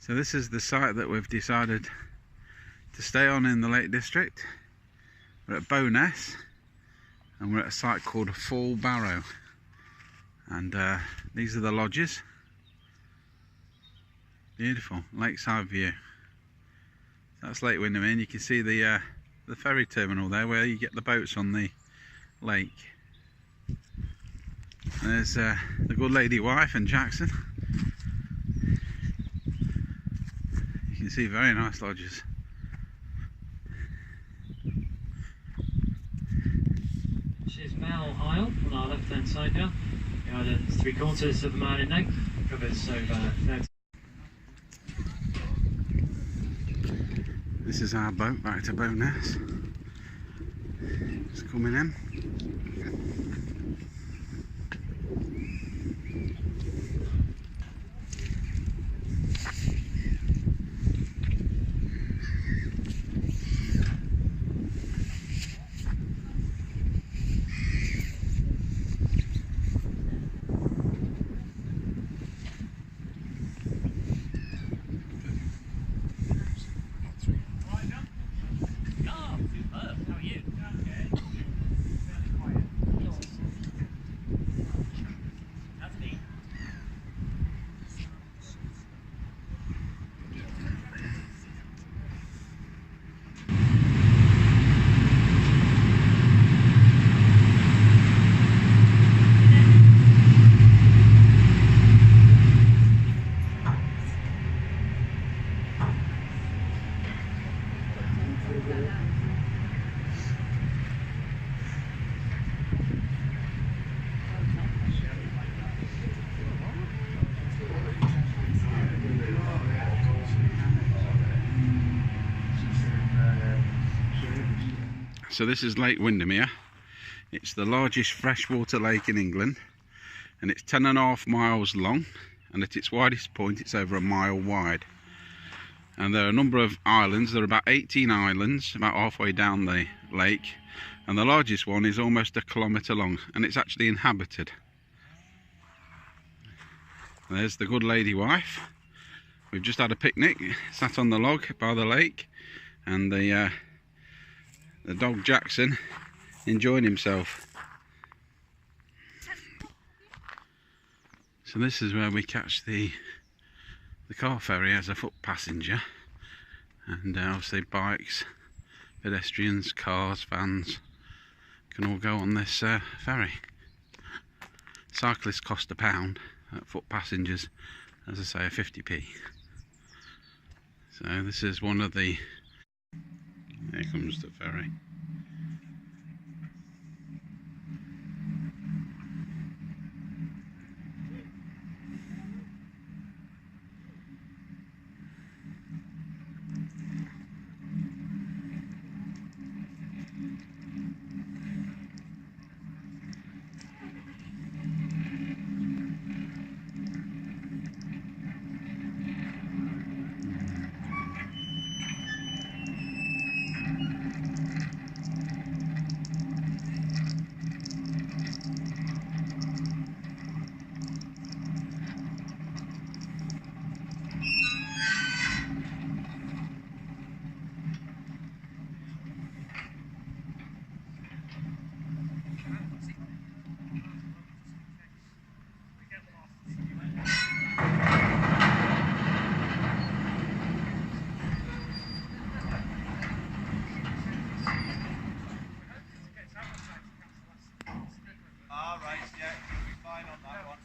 So this is the site that we've decided to stay on in the Lake District. We're at Bowness and we're at a site called Fall Barrow, and these are the lodges. Beautiful lakeside view. That's Lake Windermere, and you can see the ferry terminal there where you get the boats on the lake. There's the good lady wife and Jackson. You can see very nice lodges. She's Mel Isle on our left hand side now. The island is 3/4 of a mile in length, covers over 30. This is our boat back to Bowness. It's coming in. So this is Lake Windermere. It's the largest freshwater lake in England, and it's 10.5 miles long, and at its widest point it's over a mile wide. And there are a number of islands. There are about 18 islands about halfway down the lake, and the largest one is almost 1 kilometre long, and it's actually inhabited. There's the good lady wife. We've just had a picnic, sat on the log by the lake, and the dog Jackson enjoying himself. So this is where we catch the car ferry as a foot passenger, and obviously bikes, pedestrians, cars, vans can all go on this ferry. Cyclists cost £1, foot passengers, as I say, 50p. So this is one of the... Here comes the ferry. Alright, yeah, you'll be fine on that one.